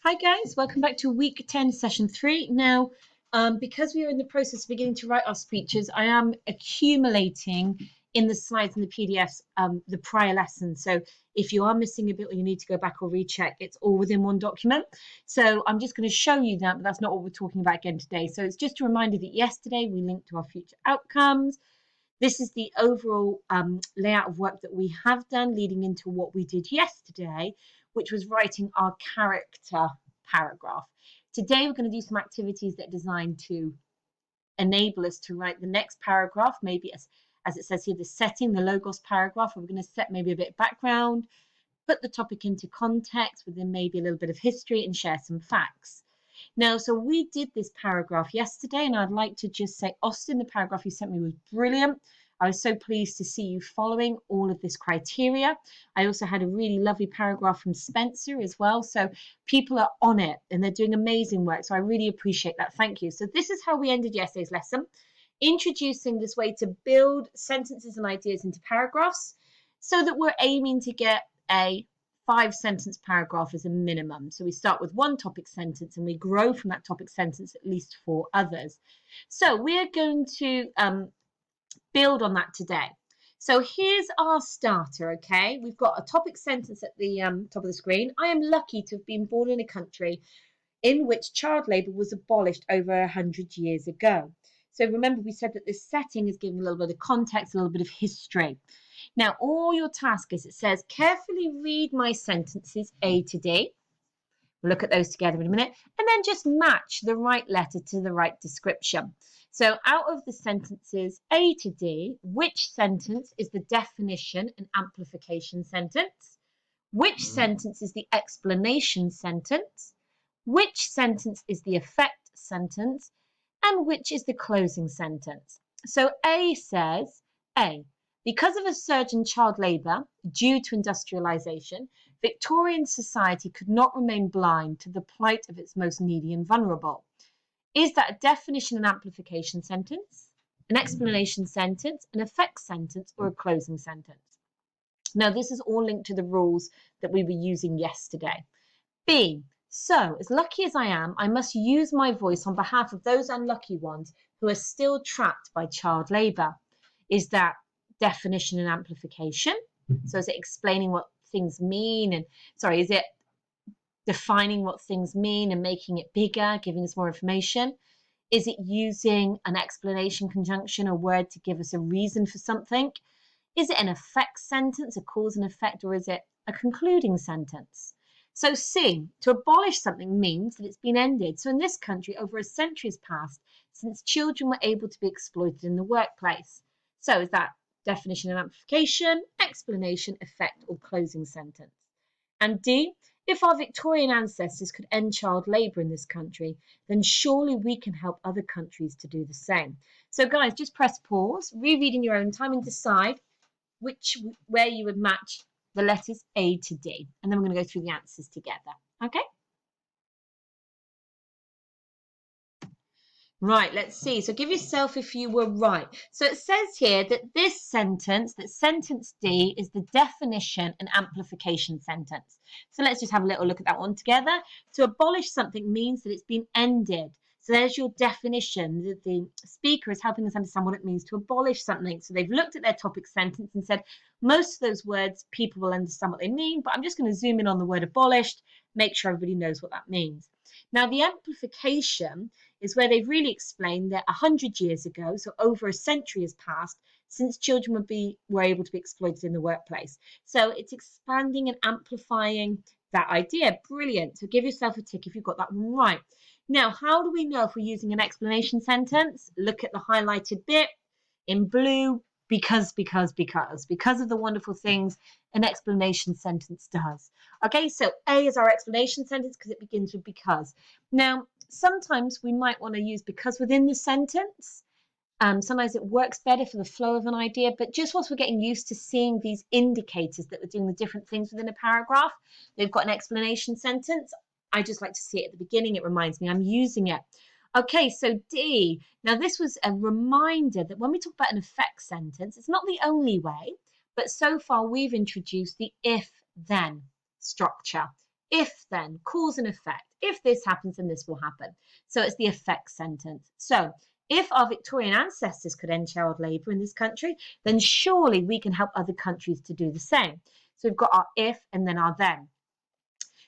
Hi guys, welcome back to week 10, session 3. Now, because we are in the process of beginning to write our speeches, I am accumulating in the slides and the PDFs the prior lessons. So if you are missing a bit or you need to go back or recheck, it's all within one document. So I'm just going to show you that, but that's not what we're talking about again today. So it's just a reminder that yesterday we linked to our future outcomes. This is the overall layout of work that we have done leading into what we did yesterday, which was writing our character paragraph. Today, we're going to do some activities that are designed to enable us to write the next paragraph, maybe as it says here, the setting, the logos paragraph. We're going to set maybe a bit of background, put the topic into context within maybe a little bit of history and share some facts. Now, so we did this paragraph yesterday, and I'd like to just say, Austin, the paragraph you sent me was brilliant. I was so pleased to see you following all of this criteria. I also had a really lovely paragraph from Spencer as well. So people are on it and they're doing amazing work. So I really appreciate that. Thank you. So this is how we ended yesterday's lesson, introducing this way to build sentences and ideas into paragraphs so that we're aiming to get a 5-sentence paragraph as a minimum. So we start with one topic sentence and we grow from that topic sentence at least 4 others. So we are going to build on that today. So here's our starter, okay? We've got a topic sentence at the top of the screen. I am lucky to have been born in a country in which child labour was abolished over 100 years ago. So remember, we said that this setting is giving a little bit of context, a little bit of history. Now, all your task is, it says, carefully read my sentences A to D. We'll look at those together in a minute. And then just match the right letter to the right description. So out of the sentences A to D, which sentence is the definition and amplification sentence? Which sentence is the explanation sentence? Which sentence is the effect sentence? And which is the closing sentence? So A says, A, because of a surge in child labour due to industrialisation, Victorian society could not remain blind to the plight of its most needy and vulnerable. Is that a definition and amplification sentence, an explanation sentence, an effect sentence, or a closing sentence? Now, this is all linked to the rules that we were using yesterday. B, so as lucky as I am, I must use my voice on behalf of those unlucky ones who are still trapped by child labour. Is that definition and amplification? So is it explaining what things mean? And sorry, is it defining what things mean and making it bigger, giving us more information? Is it using an explanation conjunction, a word to give us a reason for something? Is it an effect sentence, a cause and effect, or is it a concluding sentence? So C, to abolish something means that it's been ended. So in this country, over a century has passed since children were able to be exploited in the workplace. So is that definition and amplification, explanation, effect, or closing sentence? And D, if our Victorian ancestors could end child labour in this country, then surely we can help other countries to do the same. So guys, just press pause, reread in your own time and decide where you would match the letters A to D. And then we're going to go through the answers together. Okay? Right, let's see. So give yourself if you were right. So it says here that this sentence, that sentence D, is the definition and amplification sentence. So let's just have a little look at that one together. To abolish something means that it's been ended. So there's your definition. The speaker is helping us understand what it means to abolish something. So they've looked at their topic sentence and said, most of those words, people will understand what they mean, but I'm just going to zoom in on the word abolished, make sure everybody knows what that means. Now, the amplification is where they've really explained that 100 years ago, so over a century has passed, since children were able to be exploited in the workplace. So it's expanding and amplifying that idea. Brilliant. So give yourself a tick if you've got that one right. Now, how do we know if we're using an explanation sentence? Look at the highlighted bit in blue, because of the wonderful things an explanation sentence does. Okay, so A is our explanation sentence because it begins with because. Now, sometimes we might want to use because within the sentence. Sometimes it works better for the flow of an idea, but just whilst we're getting used to seeing these indicators that we're doing the different things within a paragraph, they've got an explanation sentence. I just like to see it at the beginning. It reminds me I'm using it. Okay, so D. Now, this was a reminder that when we talk about an effect sentence, it's not the only way, but so far we've introduced the if-then structure. if then, cause and effect. If this happens, then this will happen. So it's the effect sentence. So if our Victorian ancestors could end child labour in this country, then surely we can help other countries to do the same. So we've got our if and then our then.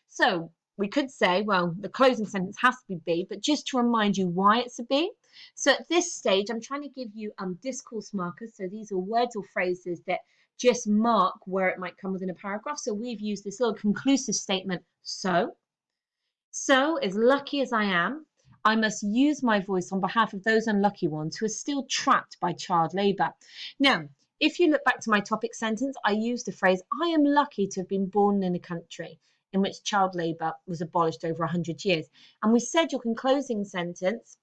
So we could say, well, the closing sentence has to be B, but just to remind you why it's a B. So at this stage, I'm trying to give you discourse markers. So these are words or phrases that just mark where it might come within a paragraph. So we've used this little conclusive statement, so. So, as lucky as I am, I must use my voice on behalf of those unlucky ones who are still trapped by child labour. Now, if you look back to my topic sentence, I used the phrase, I am lucky to have been born in a country in which child labour was abolished over 100 years. And we said your closing sentence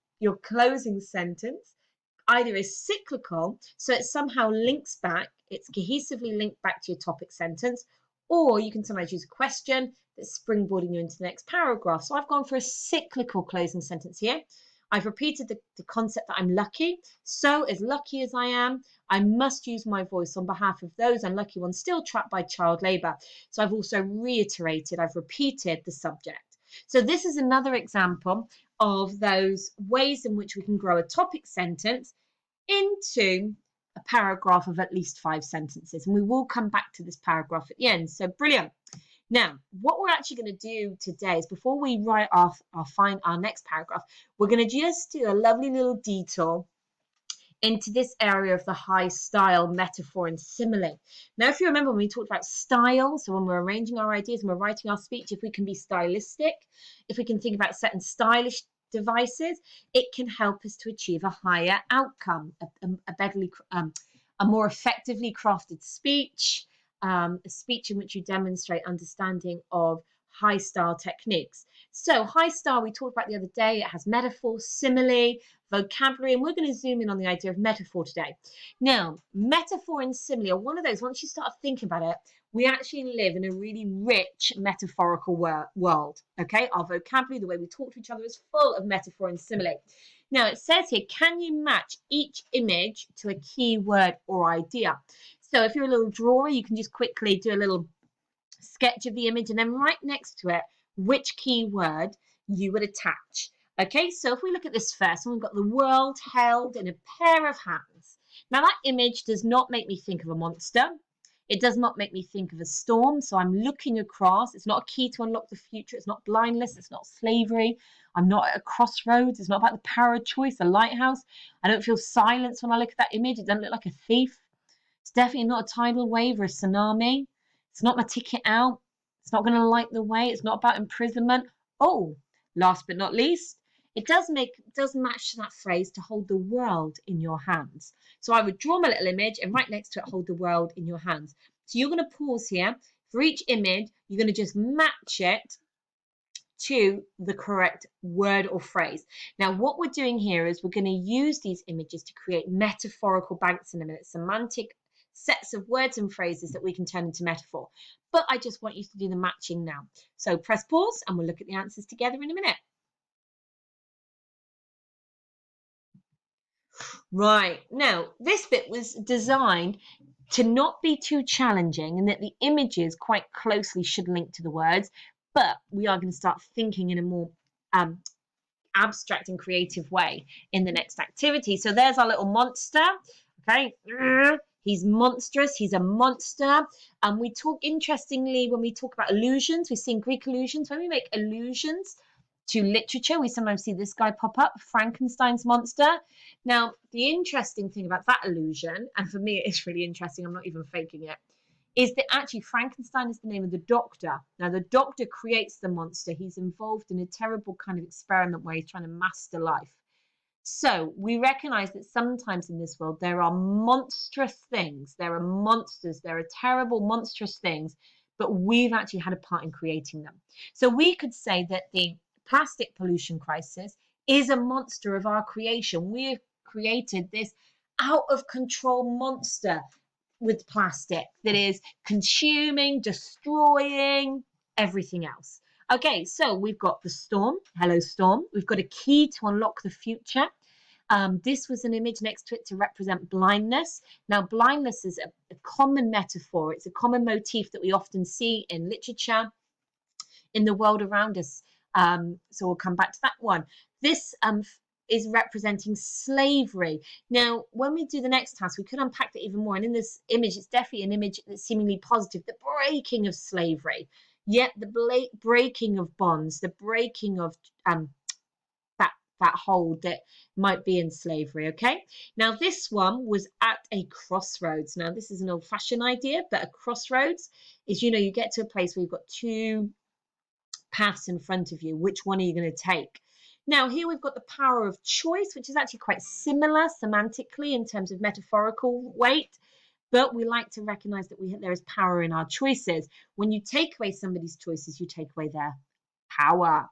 either is cyclical, so it somehow links back, it's cohesively linked back to your topic sentence, or you can sometimes use a question that's springboarding you into the next paragraph. So I've gone for a cyclical closing sentence here. I've repeated the concept that I'm lucky. So as lucky as I am, I must use my voice on behalf of those unlucky ones still trapped by child labour. So I've also reiterated, I've repeated the subject. So this is another example of those ways in which we can grow a topic sentence into a paragraph of at least 5 sentences. And we will come back to this paragraph at the end. So brilliant. Now, what we're actually going to do today is before we write off our next paragraph, we're going to just do a lovely little detour into this area of the high style, metaphor, and simile. Now, if you remember when we talked about style, so when we're arranging our ideas and we're writing our speech, if we can be stylistic, if we can think about certain stylish devices, it can help us to achieve a higher outcome, a more effectively crafted speech, a speech in which you demonstrate understanding of high style techniques. So high style, we talked about the other day, it has metaphor, simile, vocabulary, and we're going to zoom in on the idea of metaphor today. Now, metaphor and simile are one of those, once you start thinking about it, we actually live in a really rich metaphorical world, okay? Our vocabulary, the way we talk to each other is full of metaphor and simile. Now, it says here, can you match each image to a key word or idea? So if you're a little drawer, you can just quickly do a little sketch of the image and then right next to it, which keyword you would attach. Okay, so if we look at this first one, we've got the world held in a pair of hands. Now that image does not make me think of a monster. It does not make me think of a storm. So I'm looking across. It's not a key to unlock the future. It's not blindness. It's not slavery. I'm not at a crossroads. It's not about the power of choice, a lighthouse. I don't feel silence when I look at that image. It doesn't look like a thief. It's definitely not a tidal wave or a tsunami. It's not my ticket out. It's not going to light the way. It's not about imprisonment. Oh, last but not least, it does match that phrase to hold the world in your hands. So I would draw my little image and right next to it, hold the world in your hands. So you're going to pause here. For each image, you're going to just match it to the correct word or phrase. Now, what we're doing here is we're going to use these images to create metaphorical banks in a minute, semantic sets of words and phrases that we can turn into metaphor. But I just want you to do the matching now. So press pause and we'll look at the answers together in a minute. Right, now this bit was designed to not be too challenging and that the images quite closely should link to the words, but we are going to start thinking in a more abstract and creative way in the next activity. So there's our little monster, okay? He's monstrous, he's a monster. And we talk, interestingly, when we talk about allusions, we've seen Greek allusions. When we make allusions to literature, we sometimes see this guy pop up, Frankenstein's monster. Now, the interesting thing about that allusion, and for me it's really interesting, I'm not even faking it, is that actually Frankenstein is the name of the doctor. Now, the doctor creates the monster. He's involved in a terrible kind of experiment where he's trying to master life. So we recognize that sometimes in this world, there are monstrous things. There are monsters. There are terrible, monstrous things, but we've actually had a part in creating them. So we could say that the plastic pollution crisis is a monster of our creation. We've created this out of control monster with plastic that is consuming, destroying everything else. Okay, so we've got the storm. Hello, storm. We've got a key to unlock the future. This was an image next to it to represent blindness. Now, blindness is a common metaphor. It's a common motif that we often see in literature, in the world around us. So we'll come back to that one. This is representing slavery. Now, when we do the next task, we could unpack that even more. And in this image, it's definitely an image that's seemingly positive, the breaking of slavery, yet the breaking of bonds, the breaking of that hold that might be in slavery. Okay, now this one was at a crossroads. Now this is an old-fashioned idea, but a crossroads is, you know, you get to a place where you've got two paths in front of you. Which one are you going to take? Now here we've got the power of choice, which is actually quite similar semantically in terms of metaphorical weight, but we like to recognize that there is power in our choices. When you take away somebody's choices, you take away their power.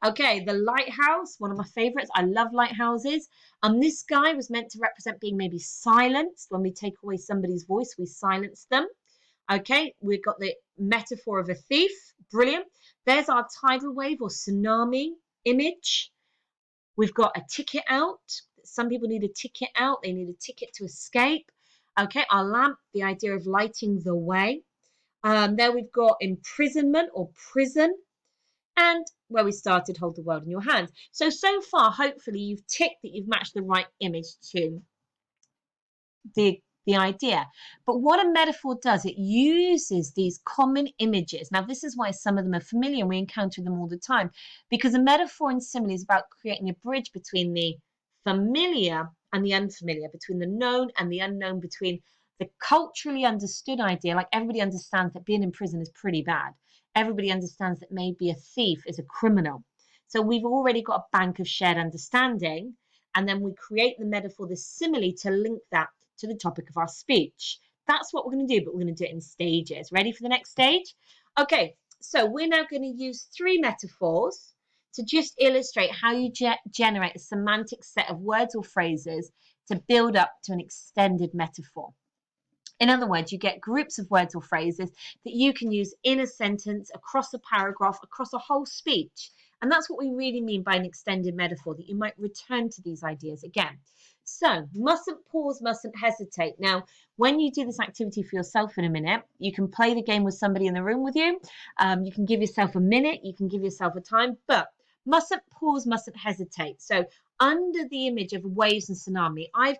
Okay, the lighthouse, one of my favorites. I love lighthouses. This guy was meant to represent being maybe silenced. When we take away somebody's voice, we silence them. Okay, we've got the metaphor of a thief. Brilliant. There's our tidal wave or tsunami image. We've got a ticket out. Some people need a ticket out. They need a ticket to escape. Okay, our lamp, the idea of lighting the way. There we've got imprisonment or prison. And where we started, hold the world in your hands. So far, hopefully, you've ticked that you've matched the right image to the idea. But what a metaphor does, it uses these common images. Now, this is why some of them are familiar and we encounter them all the time, because a metaphor and simile is about creating a bridge between the familiar and the unfamiliar, between the known and the unknown, between the culturally understood idea, like everybody understands that being in prison is pretty bad. Everybody understands that maybe a thief is a criminal. So we've already got a bank of shared understanding, and then we create the metaphor, the simile, to link that to the topic of our speech. That's what we're going to do, but we're going to do it in stages. Ready for the next stage? Okay, so we're now going to use 3 metaphors to just illustrate how you generate a semantic set of words or phrases to build up to an extended metaphor. In other words, you get groups of words or phrases that you can use in a sentence, across a paragraph, across a whole speech. And that's what we really mean by an extended metaphor, that you might return to these ideas again. So, mustn't pause, mustn't hesitate. Now, when you do this activity for yourself in a minute, you can play the game with somebody in the room with you. You can give yourself a minute, you can give yourself a time, but mustn't pause, mustn't hesitate. So, under the image of waves and tsunami, I've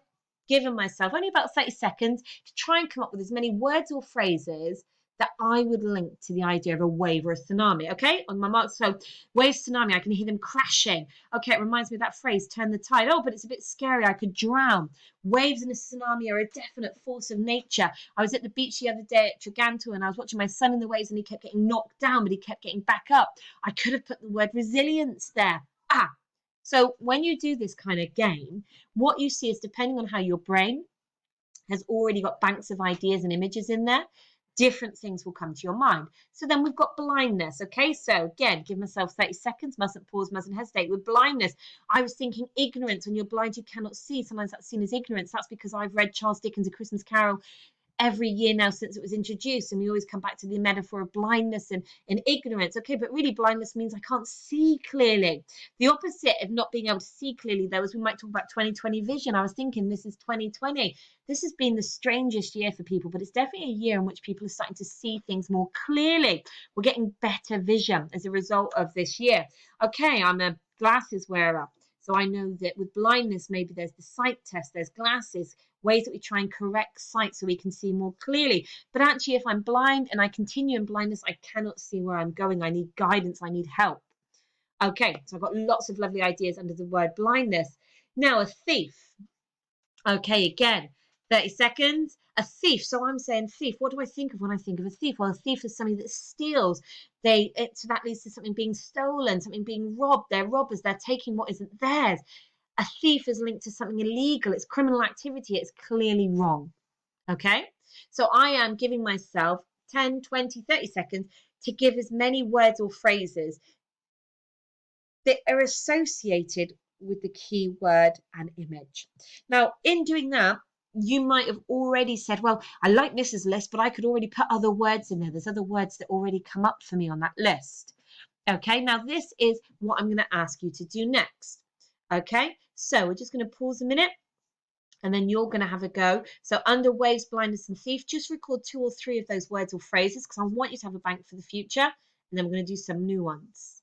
given myself only about 30 seconds to try and come up with as many words or phrases that I would link to the idea of a wave or a tsunami. Okay, on my mark. So wave, tsunami, I can hear them crashing. Okay, it reminds me of that phrase, turn the tide. Oh, but it's a bit scary, I could drown. Waves and a tsunami are a definite force of nature. I was at the beach the other day at Treganto and I was watching my son in the waves and he kept getting knocked down, but he kept getting back up. I could have put the word resilience there. So when you do this kind of game, what you see is, depending on how your brain has already got banks of ideas and images in there, different things will come to your mind. So then we've got blindness. Okay, so again, give myself 30 seconds, mustn't pause, mustn't hesitate. With blindness, I was thinking ignorance. When you're blind, you cannot see. Sometimes that's seen as ignorance. That's because I've read Charles Dickens' A Christmas Carol every year now since it was introduced, and we always come back to the metaphor of blindness and ignorance. Okay, but really blindness means I can't see clearly. The opposite of not being able to see clearly, though, is we might talk about 20/20 vision. I was thinking this is 2020. This has been the strangest year for people, but it's definitely a year in which people are starting to see things more clearly. We're getting better vision as a result of this year. Okay, I'm a glasses wearer, so I know that with blindness, maybe there's the sight test, there's glasses, ways that we try and correct sight so we can see more clearly. But actually, if I'm blind and I continue in blindness, I cannot see where I'm going. I need guidance. I need help. Okay, so I've got lots of lovely ideas under the word blindness. Now, a thief. Okay, again, 30 seconds. A thief. So I'm saying thief. What do I think of when I think of a thief? Well, a thief is somebody that steals. So that leads to something being stolen, something being robbed. They're robbers. They're taking what isn't theirs. A thief is linked to something illegal. It's criminal activity. It's clearly wrong. Okay? So I am giving myself 10, 20, 30 seconds to give as many words or phrases that are associated with the key word and image. Now, in doing that, you might have already said, well, I like Mrs. List, but I could already put other words in there. There's other words that already come up for me on that list. Okay, now this is what I'm going to ask you to do next. Okay, so we're just going to pause a minute and then you're going to have a go. So under waves, blindness and thief, just record 2 or 3 of those words or phrases because I want you to have a bank for the future. and then we're going to do some new ones.